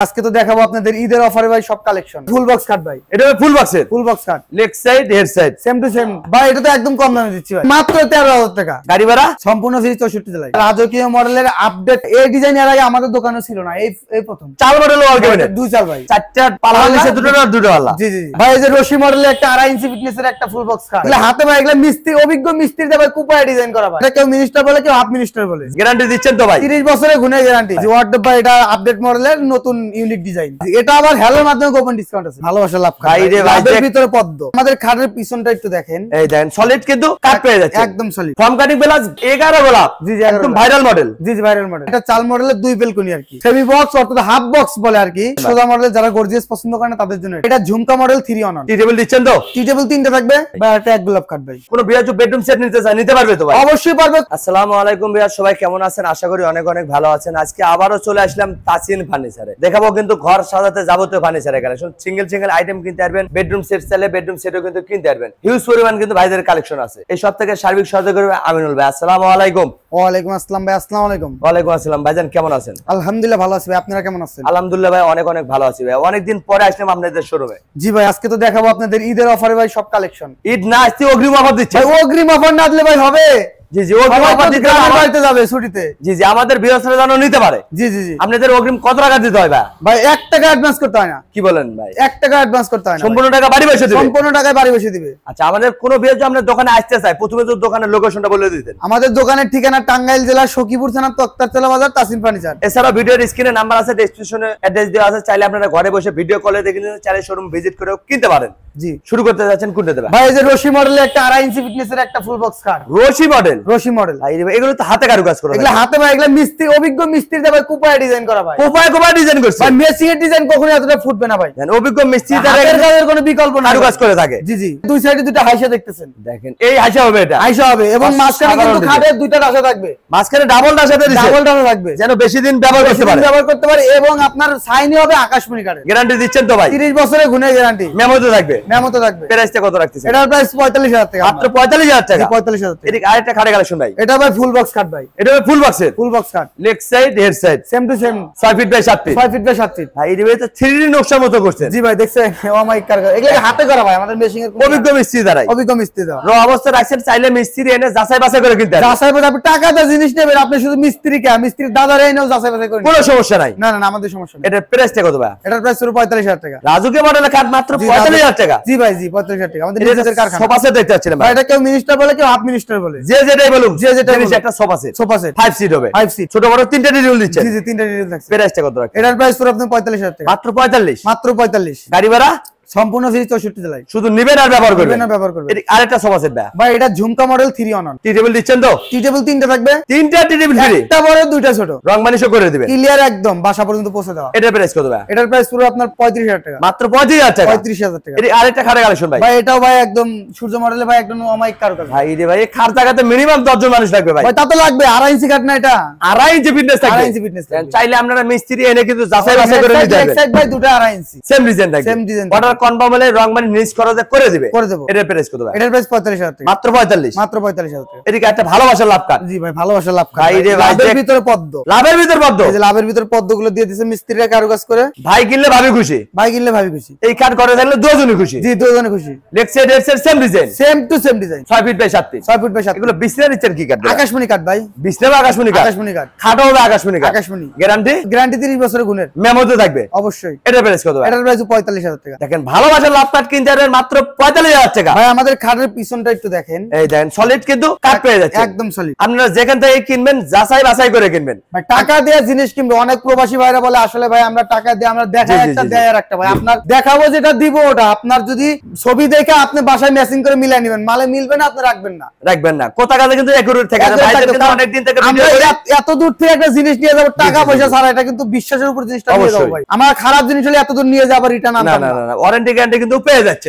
আজকে তো দেখাবো আপনাদের ঈদের অফারে ভাই সব কালেকশন ফুল বক্স কাট ভাই। এটা ফুল বক্সের full box cut leg side head side same to same ভাই। এটা তো একদম কম দামে দিচ্ছি ভাই, মাত্র 13,000 টাকা। গাড়ি ভাড়া সম্পূর্ণ ফ্রি 64 জেলায়। রাজকীয় মডেলের আপডেট এই ডিজাইন এর আগে আমাদের দোকানে ছিল না, এই প্রথম। চাল মডেল ওয়াল ক্যাবিনেট দুই চাল ভাই, চারটা পাল্লা নিচে দুটো না দুটো পাল্লা। জি জি ভাই। এই যে রশি মডেলের একটা 2.5 ইঞ্চি ফিটনেসের একটা ফুল বক্স কাট। এগুলা হাতে ভাই, এগুলা মিস্ত্রি অভিজ্ঞ মিস্ত্রি দিয়ে ভাই কুপায় ডিজাইন করা ভাই। এটা কেউ মিনিস্টার বলে, কেউ হাফ মিনিস্টার বলে। গ্যারান্টি দিচ্ছেন তো ভাই? 30 বছরের গুণে গ্যারান্টি। ওয়ার্ডরোব ভাই এটা আপডেট মডেলের নতুন ইউনিক ডিজাইন। এটা আবার হ্যালোর মাধ্যমে গোপন ডিসকাউন্ট আছে। ভালোবাসা লাভ ভাই রে ভাই, এর ভিতরে পদ্ম। আমাদের খাটের পিছনটা একটু দেখেন, এই দেখেন সলিড কিন্তু কাট পেয়ে যাচ্ছে একদম সলিড। ফর্ম কাটিং প্লাস 11 গোলাপ। জি জি একদম ভাইরাল মডেল। জি জি ভাইরাল মডেল। এটা চাল মডেলের দুই বেলকনি আর কি, সেমি বক্স অর্থাৎ হাফ বক্স বলে আর কি। সোজা মডেল যারা গর্জিয়াস পছন্দ করে না তাদের জন্য। এটা ঝুমকা মডেল 3 অন। টি টেবিল দিচ্ছেন তো? টি টেবিল 3টা থাকবে ভাই, এটা এক গোলাপ কাট ভাই। কোন বিয়াজ বেডরুম সেট নিতে চায় নিতে পারবে তো ভাই? অবশ্যই পারবে। আসসালামু আলাইকুম বিয়াজ, সবাই কেমন আছেন? আশা করি অনেক অনেক ভালো আছেন। আজকে আবারও চলে আসলাম তাসিন ফার্নিচারে। দেখাবো কিন্তু ঘর সাজাতে যাবতীয় ফার্নিচারের কালেকশন। সিঙ্গেল আইটেম কিনতে পারবেন, বেডরুম সেট চাইলে বেডরুম সেটও কিন্তু কিনতে পারবেন। হিউজ পরিমাণ কিন্তু ভাইদের কালেকশন আছে। এই সব থেকে সার্বিক সহযোগিতা করবে আমিনুল ভাই। আসসালামু আলাইকুম। ওয়ালাইকুম আসসালাম ভাই। আসসালামু আলাইকুম। ওয়ালাইকুম আসসালাম। ভাইজান কেমন আছেন? আলহামদুলিল্লাহ ভালো আছি ভাই, আপনারা কেমন আছেন? আলহামদুলিল্লাহ ভাই, অনেক অনেক ভালো আছি ভাই। অনেকদিন পরে আসলাম আপনাদের শোরুমে। জি ভাই, আজকে তো দেখাবো আপনাদের ঈদের অফারে ভাই সব কালেকশন। ঈদ না আসতে অগ্রিম অফার দিচ্ছে ভাই। অগ্রিম অফার না দিলে ভাই হবে? জি জি অগ্রিম অফার দিতে বাড়িতে যাবে ছুটিতে। জি জি আমাদের ভিউয়ার্সরা জানো নিতে পারে। জি জি জি। আপনাদের অগ্রিম কত টাকা দিতে হয় ভাই? ভাই 1 টাকা অ্যাডভান্স করতে হয় না। কি বলেন ভাই? 1 টাকা অ্যাডভান্স করতে হয় না, সম্পূর্ণ টাকা বাড়ি বসে দিবে। সম্পূর্ণ টাকায় বাড়ি বসে দিবে। আচ্ছা, আমাদের কোন ভিউয়ার আপনার দোকানে আসতে চায়, প্রথমে তো দোকানের লোকেশনটা বলে দিতেন। আমাদের দোকানের ঠিকানা টাঙ্গাইল জেলার সখীপুর থানা তক্তারতলা বাজার, তাসিন ফার্নিচার। এছাড়া ভিডিওর স্ক্রিনে নাম্বার আছে, ডেসক্রিপশনে অ্যাড্রেস দেওয়া আছে। চাইলে আপনারা ঘরে বসে ভিডিও কলে দেখে নিতে, চাইলে শোরুম ভিজিট করেও কিনতে পারেন। জি। শুরু করতে যাচ্ছেন কোনটা দেবেন ভাই? এই যে রশি মডেলের একটা 2.5 ইঞ্চি ফিটনেসের একটা ফুল বক্স কাট। রশি মডেল। রশি মডেল এগুলো তো হাতে কারুকাজ করা। এগুলা হাতে ভাই, এগুলা মিস্ত্রি অভিজ্ঞ মিস্ত্রি দিয়ে ভাই কুপায় ডিজাইন করা ভাই। কোপায় কোপায় ডিজাইন করছে ভাই। মেসিং এর ডিজাইন কখনো এতটা ফুটবে না ভাই। অভিজ্ঞ মিস্ত্রি তাদের কোনো বিকল্প না, কারুকাজ করে থাকে। জি জি। দুই সাইডে দুটো হাইসা দেখতেছেন, দেখেন এই হাইসা হবে, এটা হাইসা হবে এবং মাঝখানে কিন্তু খাটের দুইটা ডাসা থাকবে। মাঝখানে ডাবল ডাসা দিয়েছে, ডাবল ডাসা থাকবে যেন বেশি দিন ব্যবহার করতে পারে এবং আপনার সাইনই হবে আকাশমণি কাঠের। গ্যারান্টি দিচ্ছেন তো ভাই? 30 বছরের গুণে গ্যারান্টি। মেমো তো থাকবে? মেমো তো থাকবে। প্রাইসটা কত রাখতেছেন? এটার প্রাইস 45,000 টাকা। মাত্র 45,000 টাকা? 45,000 টাকা। এদিকে আরেকটা খাটে কালেকশন ভাই। এটা ভাই ফুল বক্স কাট ভাই। এটা ফুল বক্সের full box cut leg side head side same to same 6 feet by 7 feet. 6 feet by 7 feet ভাই এই তো 3D নকশার মতো করছেন। জি ভাই, দেখছেন? ও মাই কার এগুলা হাতে করা ভাই, আমাদের মেশিং এর অভিজ্ঞ মিস্ত্রি দ্বারা। অভিজ্ঞ মিস্ত্রি দাও। র অবস্থা রাখছেন, চাইলে মিস্ত্রি এনে যাচাই বাছাই করে কিনতে পারেন। যাচাই বাছাই আপনি টাকা দিয়ে জিনিস নেবেন, আপনি শুধু মিস্ত্রিকে মিস্ত্রির দাদারে এনেও যাচাই বাছাই করে কোনো সমস্যা নাই। না না, আমাদের সমস্যা নেই। এটার প্রাইসটা কত ভাই? এটার প্রাইস হলো 45,000 টাকা। রাজুকে মডেলের কাঠ মাত্র 45,000 টাকা? জি ভাই জি, 45,000 টাকা। আমাদের নিজেদের কারখানা। সোফা সেট দেখতে পাচ্ছিলাম ভাই। এটা কেউ মিনিস্টার বলে, কেউ হাফ মিনিস্টার বলে। যে যেটাই বলুন, যে যেটাই বলুন, একটা sofa set. Sofa set 5 seat হবে। 5 সিট ছোট বড় তিনটা ডিটেইল দিচ্ছেন? জি জি, 3টা ডিটেইল থাকছে। প্রাইসটা কত রাখছেন? এটার প্রাইস পুরো আপনার 45,000 টাকা। মাত্র 45? মাত্র 45। গাড়ি ভাড়া সম্পূর্ণ ফ্রি 64 জেলায়। শুধু নিবেন আর ব্যবহার করবেন। নিবেন আর ব্যবহার করবেন। এদিকে আরেকটা সোফা সেট ভাই। ভাই। এটা ঝুমকা মডেল 3 অন। টি টেবিল দিচ্ছেন তো? টি টেবিল 3টা থাকবে। 3টা টি টেবিল ফ্রি? একটা বড় দুইটা ছোট। রং মানিশও করে দিবেন ক্লিয়ার একদম বাসা পর্যন্ত পৌঁছে দেওয়া। এটার প্রাইস কত ভাই? এটার প্রাইস পুরো আপনার 35,000 টাকা। মাত্র 35,000 টাকা? 35,000 টাকা। এদিকে আরেকটা খাটে কালেকশন ভাই। ভাই। এটাও ভাই একদম সূর্য মডেলে ভাই, একদম অমাইক কারুকাজ ভাই রে ভাই, এই খাট জায়গাতে মিনিমাম 10 জন মানুষ লাগবে ভাই। ভাই। তা তো লাগবে, 2.5 ইঞ্চি কাট না এটা? 2.5 ইঞ্চি ফিটনেস থাকবে। 2.5 ইঞ্চি ফিটনেস থাকবে। চাইলে আপনারা মিস্ত্রি এনে কিন্তু যাচাই বাছাই করে নিতে পারবেন। এক্সাক্ট ভাই, দুটো 2.5 ইঞ্চি সেম ডিজাইন থাকবে। Same design. অর্ডার কনফার্ম হলে রং মানি নিজ খরচে করে দিবে। করে দেব। এটার প্রাইস কত ভাই? এটার প্রাইস 45,000 টাকা। মাত্র 45? মাত্র 45,000 টাকা। এদিকে একটা ভালোবাসার লাভ কাট। জি ভাই, ভালোবাসা লাভ কাট। ভাই রে ভাই, লাভের ভিতরে পদ্ম। লাভের ভিতর পদ্ম। এই যে লাভের ভিতরে পদ্মগুলো দিয়ে দিয়েছে মিস্ত্রিরা কারুকাজ করে। ভাই কিনলে ভাবি খুশি, ভাই কিনলে ভাবি খুশি। এই কাট করে থাকলে দুজনই খুশি। জি, দুজনে খুশি। Leg side head side same design, same to same design. 6 feet by 7 feet. 6 foot by 7 এগুলো বিছনা নিচ্ছেন কি কাট? আকাশমণি কাট ভাই। বিছনা আকাশমণি কাট? আকাশমণি কাট। খাটও হবে আকাশমণি কাট? আকাশমণি। গ্যারান্টি? গ্যারান্টি 30 বছরের গুণের। মেমোতে থাকবে অবশ্যই। এটার প্রাইস কত ভাই? এটার প্রাইস 45,000 টাকা। দেখেন ভালোবাসার লাভ কাট কিনতে পারবেন মাত্র 45,000 টাকা। ভাই। আমাদের খাটের পিছনটা একটু দেখেন, এই দেখেন সলিড কিন্তু কাট পেয়ে যাচ্ছে একদম সলিড। আপনারা যেখান থেকে কিনবেন যাচাই বাছাই করে কিনবেন। ভাই। টাকা দিয়ে জিনিস কিনবে। অনেক প্রবাসী ভাইরা বলে আসলে ভাই আমরা টাকা দিয়ে আমরা দেখাই একটা দেয় আর একটা। ভাই আপনার দেখাবো যেটা দিব ওটা আপনার যদি ছবি দেখে আপনি বাসায় ম্যাচিং করে মিলাই নেবেন, মালে মিলবে না আপনি রাখবেন না। রাখবেন না, কোথা কাছে কিন্তু একুরেট থেকে ভাইদের কিন্তু অনেক দিন থেকে ভিডিও করে এত দূর থেকে একটা জিনিস নিয়ে যাব টাকা পয়সা ছাড়া, এটা কিন্তু বিশ্বাসের উপর জিনিসটা নিয়ে যাব ভাই। আমার খারাপ জিনিস হলে এত দূর নিয়ে যাব রিটার্ন না আনতাম না না। না, ওরে ওয়ারেন্টি গ্যারান্টি কিন্তু পেয়ে যাচ্ছে।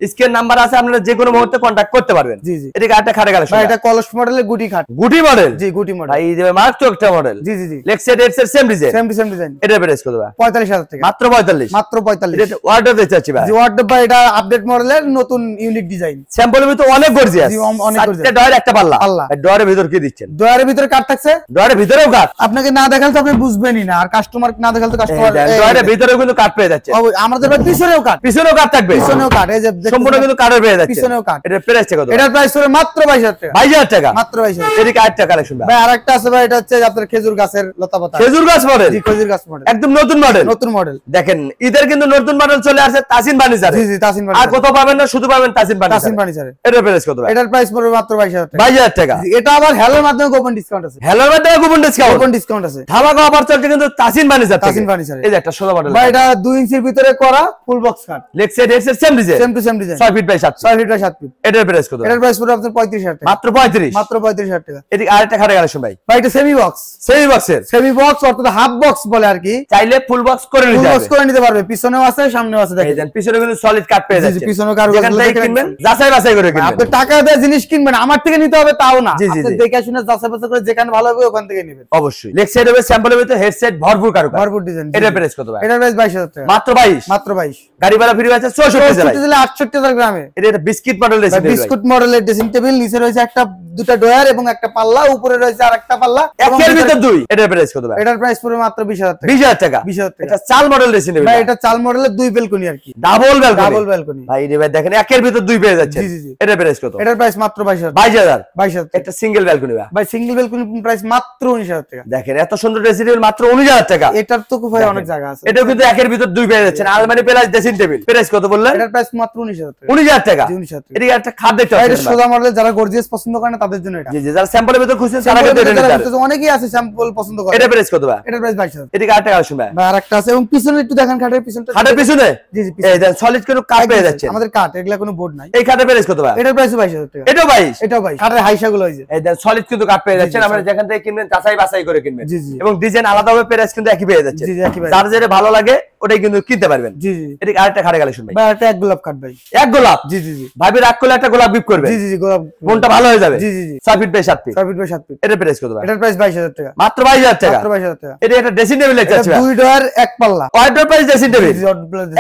স্ক্রিন নাম্বার আছে, আপনারা যে কোনো মুহূর্তে কন্টাক্ট করতে পারবেন। জি জি। এদিকে আরেকটা খাটে কালেকশন ভাই, এটা কলস মডেলের গুটি খাট। গুটি মডেল? জি, গুটি মডেল। ভাই এই যে মার্ক চোখটা মডেল। জি জি জি। লেক্সেট এর সেম ডিজাইন, সেম ডিজাইন। এটা প্রাইস কত ভাই? 45000 টাকা। মাত্র 45? মাত্র 45। এটা অর্ডার দিতে চাচ্ছি ভাই। জি, অর্ডার ভাই, এটা আপডেট মডেলের নতুন ইউনিক ডিজাইন। স্যাম্পলের ভিতর অনেক গর্জিয়াস। জি, অনেক গর্জিয়াস। একটা ডয়ার, একটা পাল্লা। ডয়ারের ভিতর কি দিচ্ছেন? ডয়ারের ভিতরে কাট থাকছে। ডয়ারের ভিতরেও কাট? আপনাকে না দেখালে তো আপনি বুঝবেনই না, আর কাস্টমার না দেখালে তো কাস্টমার। ডয়ারের ভিতরেও কিন্তু কাট পেয়ে যাচ্ছে। আমাদের ভাই পিছনেও কাট। পিছনেও কাট থাকবে? পিছনেও কাট, এই যে সম্পূর্ণ কিন্তু কাটের পেয়ে যাচ্ছে। পিছনেও কাট। এটার প্রাইস কত? এটার প্রাইস পড়ে মাত্র 22000 টাকা। 22000 টাকা? মাত্র 22000। এদিকে আরেকটা কালেকশন ভাই, আরেকটা আছে ভাই, এটা হচ্ছে আপনার খেজুর গাছের লতাপাতা। খেজুর গাছ মডেল? জি, খেজুর গাছ মডেল। একদম নতুন মডেল। নতুন মডেল। দেখেন ঈদের কিন্তু নতুন মডেল চলে আসছে তাসিন ফার্নিচারে। জি জি, তাসিন ফার্নিচার। আর কোথাও পাবেন না, শুধু পাবেন তাসিন ফার্নিচারে। এটার প্রাইস কত ভাই? এটার প্রাইস পড়বে মাত্র 22000 টাকা। 22000 টাকা? এটা আবার হ্যালোর মাধ্যমে গোপন ডিসকাউন্ট আছে। হ্যালোর মাধ্যমে গোপন ডিসকাউন্ট? গোপন ডিসকাউন্ট আছে। ধামাকা অফার চলছে কিন্তু তাসিন ফার্নিচার থেকে। তাসিন ফার্নিচারে। এই যে একটা 16 মডেল ভাই, এটা 2 ইঞ্চির ভিতরে করা ফুল বক্স কাট। লেক্সেট এর same design, same to same design. 6 feet by 7 6 feet by 7 feet. এটার প্রাইস কত? এটার প্রাইস পড়বে আপনার 35000 টাকা। মাত্র 35? মাত্র 35000 টাকা। এদিকে আরেকটা খাটে কালেকশন ভাই। ভাই, এটা সেমি বক্স। সেমি বক্সের? সেমি বক্স অর্থাৎ হাফ বক্স বলে আর কি। চাইলে ফুল বক্স করে ফুল নিতে বক্স পারবে। করে নিতে পারবে, পিছনেও আছে সামনেও আছে। এই দেন পিছনে কিন্তু সলিড কাট পেয়ে জি জি, যাচ্ছে। পিছনেও কারো যেখান থেকে কিনবেন যাচাই বাছাই করে কিনবেন। আপনি টাকা দিয়ে জিনিস কিনবেন, আমার থেকে নিতে হবে তাও না। জি জি আপনি জি। দেখে শুনে যাচাই বাছাই করে যেখানে ভালো হবে ওখান থেকে নেবেন। অবশ্যই। লেক্সেট হবে স্যাম্পলের ভিতরে হেডসেট ভরপুর কারুকাজ, ভরপুর ডিজাইন। এটার প্রাইস কত ভাই? এটার প্রাইস 22000 টাকা। মাত্র 22? মাত্র 22। গাড়ি ভাড়া ফ্রি আছে 64 জেলায়। 68000 গ্রামে। এটা একটা biscuit model dressing table. Biscuit মডেলের ড্রেসিং টেবিল, নিচে রয়েছে একটা দুটো ডয়ার এবং একটা পাল্লা, উপরে রয়েছে আরেকটা পাল্লা। একের ভিতর দুই। এটার প্রাইস কত ভাই? এটার প্রাইস পড়বে মাত্র 20000 টাকা। 20000 টাকা? 20000 টাকা। এটা চাল মডেল ড্রেসিং টেবিল ভাই, এটা চাল মডেলের দুই বেলকনি আর কি। Double balcony? Double balcony. ভাই রে ভাই, দেখেন একের ভিতর দুই পেয়ে যাচ্ছে। জি জি জি। এটার প্রাইস কত? এটার প্রাইস মাত্র 22000 টাকা। 22000? 22000 টাকা। একটা সিঙ্গেল ব্যালকনি ভাই? ভাই, সিঙ্গেল বেলকনি প্রাইস মাত্র 19000 টাকা। দেখেন এত সুন্দর ড্রেসিং টেবিল মাত্র 19000 টাকা। এটার তো খুব ভাই অনেক জায়গা আছে। এটাও কিন্তু একের ভিতর দুই পেয়ে যাচ্ছেন। আলমারি প্লাস ড্রেসিং টেবিল প্রাইস কত বললেন? এটার প্রাইস মাত্র 19000 টাকা। 19000 টাকা? জি, 19000 টাকা। এদিকে একটা খাট দেখতে এটা পাচ্ছেন সোজা মডেল, যারা গর্জিয়াস পছন্দ করে না তাদের জন্য এটা। জি জি, যারা স্যাম্পলের ভিতর খুঁজছেন তারা কিন্তু এটা নিতে পারেন। অনেকেই আছে স্যাম্পল পছন্দ করে। এটা প্রাইস কত ভাই? এটার প্রাইস 22000 টাকা। এদিকে আরেকটা কালেকশন ভাই। ভাই, আরেকটা আছে এবং পিছনে একটু দেখেন, খাটের পিছনটা। খাটের পিছনে? জি জি, এই দেন সলিড কোনো কাট পেয়ে যাচ্ছে। আমাদের কাট, এগুলা কোনো বোর্ড নাই। এই খাটের প্রাইস কত ভাই? এটার প্রাইস 22000 টাকা। এটাও 22? এটাও 22। খাটের হাইসা গুলো হইছে। এই দেন সলিড কিন্তু কাট পেয়ে যাচ্ছেন। আপনারা যেখান থেকে কিনবেন যাচাই বাছাই করে কিনবেন। জি জি। এবং ডিজাইন আলাদা হবে, প্রাইস কিন্তু একই পেয়ে যাচ্ছে। জি জি, একই ভাই। যার যেটা ভালো লাগে ওটাই কিন্তু কিনতে পারবেন। জি জি। এদিকে আরেকটা খাটে কালেকশন ভাই। ভাই, এটা এক গোলাপ কাট ভাই। এক গোলাপ? জি জি জি। ভাবি রাগ করলে একটা গোলাপ গিফট করবে। জি জি জি, গোলাপ। মনটা ভালো হয়ে যাবে। জি জি জি। 6 feet by 7 feet. 6 feet by 7 feet. এটার প্রাইস কত ভাই? এটার প্রাইস 22000 টাকা। মাত্র 22000 টাকা? মাত্র 22000 টাকা। এটা একটা ড্রেসিং টেবিল দেখতে এটা পাচ্ছি ভাই। দুই ডয়ার এক পাল্লা। Order price dressing table?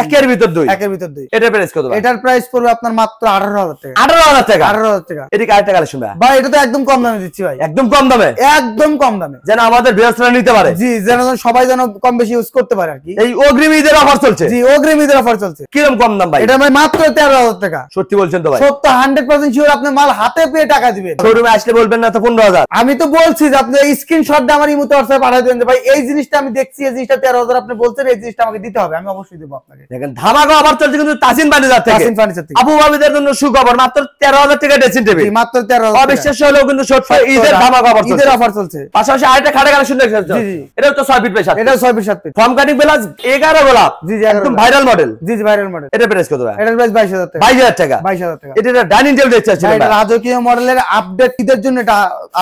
একের ভিতর দুই? একের ভিতর দুই। এটার প্রাইস কত ভাই? এটার প্রাইস পড়বে আপনার মাত্র 18000 টাকা। 18000 টাকা? 18000 টাকা। এদিকে আরেকটা কালেকশন ভাই। ভাই, এটা তো একদম কম দামে দিচ্ছি ভাই। একদম কম দামে? একদম কম দামে, যেন আমাদের ভিউয়ার্সরা নিতে পারে। জি, যেন সবাই যেন কম বেশি ইউজ করতে পারে আর কি। এই অগ্রিম ঈদের অফার চলছে? জি, অগ্রিম ঈদের অফার চলছে। কিরকম কম দাম ভাই? এটা ভাই মাত্র 13000 টাকা। সত্যি বলছেন তো ভাই? সত্য 100% শিওর, আপনি মাল হাতে পেয়ে টাকা দিবেন। শোরুমে আসলে বলবেন না তো 15000? আমি তো বলছি যে আপনি স্ক্রিনশট দিয়ে আমার ইমোতে হোয়াটসঅ্যাপে পাঠিয়ে দেন যে ভাই এই জিনিসটা আমি দেখছি, এই জিনিসটা 13000 আপনি বলছেন, এই জিনিসটা আমাকে দিতে হবে, আমি অবশ্যই দেব আপনাকে। দেখেন ধামাকা অফার চলছে কিন্তু তাসিন ফার্নিচার থেকে। তাসিন ফার্নিচার থেকে আপু ভাবিদের জন্য সুখবর, মাত্র 13000 টাকা ড্রেসিং টেবিল। জি, মাত্র 13000 টাকা। অবিশ্বাস্য হলেও কিন্তু সত্য, ঈদের ধামাকা অফার চলছে। ঈদের অফার চলছে। পাশাপাশি আরেকটা খাটে কালেকশন দেখছেন? জি জি। এটাও তো 6 ফিট বাই 7 ফিট। এটা 6 feet 7 feet. Form cutting plus 11 গোলাপ। জি জি, একদম ভাইরাল মডেল। জি জি, ভাইরাল মডেল। এটা প্রাইস কত ভাই? এটার প্রাইস 22000 টাকা। 22000 টাকা? 22000 টাকা। এটা ডাইনিং টেবিল দেখতে ভাই, চাচ্ছিলেন এটা ভাই? রাজকীয় মডেলের আপডেট ঈদের জন্য এটা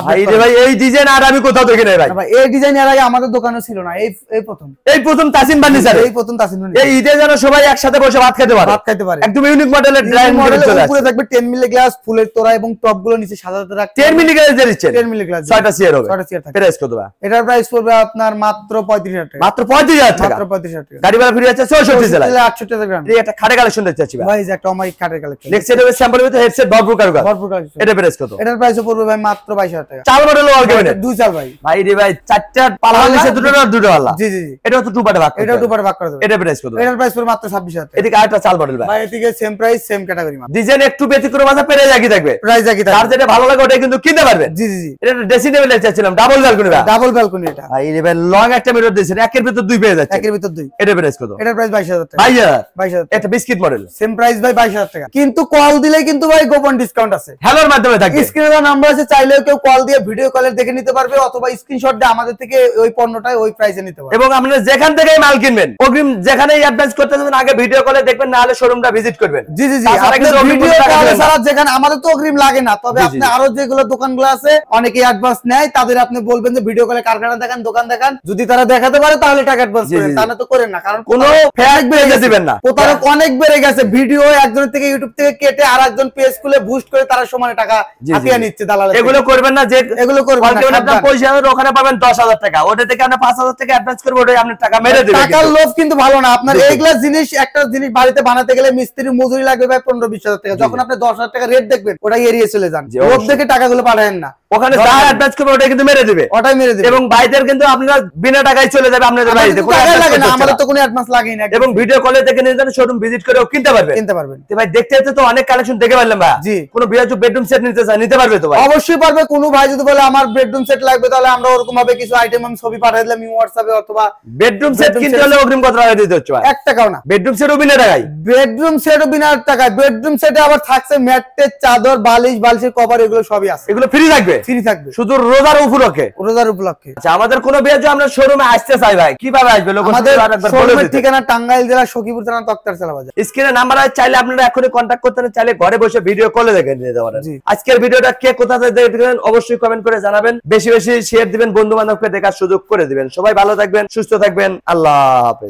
ভাই আপডেট রে ভাই, এই ডিজাইন আর আমি কোথাও দেখি নাই ভাই। ভাই, এই ডিজাইন এর আগে আমাদের দোকানে ছিল না, এই প্রথম। এই প্রথম তাসিন ফার্নিচার? এই প্রথম তাসিন এই ফার্নিচার। ঈদে যেন সবাই একসাথে বসে ভাত খেতে পারে। ভাত খাইতে পারে। একদম ইউনিক মডেলের ডাইনিং টেবিল মডেলের চলে উপরে আসছে। থাকবে 10 মিলি গ্লাস, ফুলের তোড়া এবং টপ গুলো নিচে সাজাতে রাখতে 10 মিলি গ্লাস দিচ্ছেন? 10 মিলি গ্লাস। 6টা চেয়ার হবে। 6টা চেয়ার থাকবে। প্রাইস কত ভাই? এটার প্রাইস পড়বে আপনার মাত্র 35000 টাকা। মাত্র 35000 টাকা? মাত্র 35000 টাকা। গাড়ি ভাড়া ফ্রি আছে 64 জেলায়। 68000 গ্রাম। এই একটা খাটে কালেকশন দেখতে চাচ্ছি ভাই। ভাই, যে একটা অমাইক কাটের কালেকশন। নেক্সট এর স্যাম্পল ভিতরে হেডসেট ভরপুর কারুকাজ। ভরপুর কালেকশন। এটা প্রাইস কত? এটার প্রাইস পড়বে ভাই মাত্র 22000 টাকা। চাল মডেল ওয়াল ক্যাবিনেট? দুই চাল ভাই। ভাই রে ভাই, চারটা পাল্লা নিচে দুটো আর দুটো পাল্লা। জি জি জি। এটাও তো টু পার্টে ভাগ। এটাও দুপারে ভাগ করে দেব। এটা প্রাইস কত? এটার প্রাইস পড়বে মাত্র 26000 টাকা। এদিকে আরেকটা চাল মডেল ভাই। ভাই, এদিকে সেম প্রাইস, সেম ক্যাটাগরি মাল। ডিজাইন একটু ব্যতিক্রম আছে, প্রাইস একই থাকবে। প্রাইস একই থাকবে। যার যেটা ভালো লাগে ওটাই কিন্তু কিনতে পারবেন। জি জি জি। এটা একটা ড্রেসিং টেবিল চাচ্ছিলাম, ডাবল ব্যালকনি ভাই। ডাবল ব্যালকনি এটা। ভাই রে ভাই, লং একটা মিরর দিয়েছেন, একের ভিতর দুই পেয়ে যাচ্ছে। একের ভিতর দুই। এটা প্রাইস কত? এটার প্রাইস 22000 টাকা। 22000? 22000 এটা বিস্কিট মডেল। সেম প্রাইস ভাই 22000 টাকা। কিন্তু কল দিলে কিন্তু ভাই গোপন ডিসকাউন্ট আছে। হ্যালোর মাধ্যমে থাকবে। স্ক্রিনে দেওয়া নাম্বার আছে, চাইলেও কেউ কল দিয়ে ভিডিও কলে দেখে নিতে পারবে অথবা স্ক্রিনশট দিয়ে আমাদের থেকে ওই পণ্যটাই ওই প্রাইসে নিতে পারবে। এবং আপনারা যেখান থেকেই মাল কিনবেন অগ্রিম যেখানেই অ্যাডভান্স করতে যাবেন আগে ভিডিও কলে দেখবেন, না হলে শোরুমটা ভিজিট করবেন। জি জি জি, তাছাড়া আপনি কিন্তু অগ্রিম ভিডিও কোনো টাকা কলে দেবেন না। ছাড়া যেখানে আমাদের তো অগ্রিম লাগে না, তবে জি, জি, আপনি জি। আরো যেগুলো দোকানগুলো আছে অনেকে অ্যাডভান্স নেয়, তাদের আপনি বলবেন যে ভিডিও কলে কারখানা দেখান, দোকান দেখান, যদি তারা দেখাতে পারে তাহলে টাকা অ্যাডভান্স জি, জি, করেন, জি। তাহলে তো করেন না। কারণ কোনো ফেক পেজে দিবেন না। প্রতারক অনেক বেড়ে গেছে, ভিডিও একজনের থেকে ইউটিউব থেকে কেটে আরেকজন পেজ খুলে বুস্ট করে তারা সমানে টাকা হাতিয়ে নিচ্ছে দালাল। এগুলো করবেন না, যে এগুলো করবেন না। আপনার পয়সা ওখানে পাবেন 10,000 টাকা, ওটা থেকে আপনি 5,000 টাকা অ্যাডভান্স করবেন, ওটাই আপনার টাকা মেরে দিবেন। টাকার লোভ কিন্তু ভালো না। আপনার এইগুলা জিনিস, একটা জিনিস বাড়িতে বানাতে গেলে মিস্ত্রির মজুরি লাগবে ভাই 15-20 হাজার টাকা, যখন আপনি 10,000 টাকা রেট দেখবেন ওটাই এড়িয়ে চলে যান। লোভ দেখে টাকাগুলো পাঠায়েন না, ওখানে যা অ্যাডভান্স করবে ওটাই কিন্তু মেরে দিবে, ওটাই মেরে দিবে। এবং ভাইদের কিন্তু আপনারা বিনা টাকায় চলে যাবে আপনাদের বাড়িতে, কোনো টাকা অ্যাডভান্স লাগে না, করতে আমাদের হচ্ছে তো কোনো অ্যাডভান্স লাগেই না। না। এবং ভিডিও কলে দেখে নিয়ে যান, শোরুম ভিজিট করেও কিনতে পারবেন। তো ভাই দেখতে দেখতে তো অনেক কালেকশন দেখে পারলাম ভাই। জি। কোনো বিরাজু বেডরুম সেট নিতে চায় নিতে পারবে তো ভাই? অবশ্যই পারবে। কোনো ভাই যদি বলে আমার বেডরুম সেট লাগবে, তাহলে আমরা ওরকম ভাবে কিছু আইটেম আমি ছবি পাঠিয়ে দিলাম হোয়াটসঅ্যাপে, অথবা বেডরুম সেট কিনতে হলে অগ্রিম কত টাকা দিতে হচ্ছে ভাই? 1 টাকাও না। বেডরুম সেটও বিনা টাকায়? বেডরুম সেটও বিনা টাকায়। বেডরুম সেটে আবার থাকছে ম্যাট্রেস, চাদর, বালিশ, বালিশের কভার, এগুলো সবই আছে। এগুলো ফ্রি থাকবে? ফ্রি থাকবে শুধু রোজার উপলক্ষে? রোজার উপলক্ষে। আচ্ছা, আমাদের কোনো বিরাজু আমরা শোরুমে আসতে চাই ভাই, কিভাবে আসবে? আমাদের শোরুমের ঠিকানা টাঙ্গাইল জেলা সখীপুর থানা তক্তারচালা বাজার। স্ক্রিনে নাম্বার আছে, চাইলে আপনারা এখনই কন্টাক্ট করতে পারেন, চাইলে ঘরে বসে ভিডিও কলে দেখে নিতে পারেন। জি। আজকের ভিডিওটা কে কোথা থেকে দেখবেন অবশ্যই কমেন্ট করে জানাবেন, বেশি বেশি শেয়ার দিবেন, বন্ধু বান্ধবকে দেখার সুযোগ করে দিবেন। সবাই ভালো থাকবেন, সুস্থ থাকবেন, আল্লাহ হাফেজ।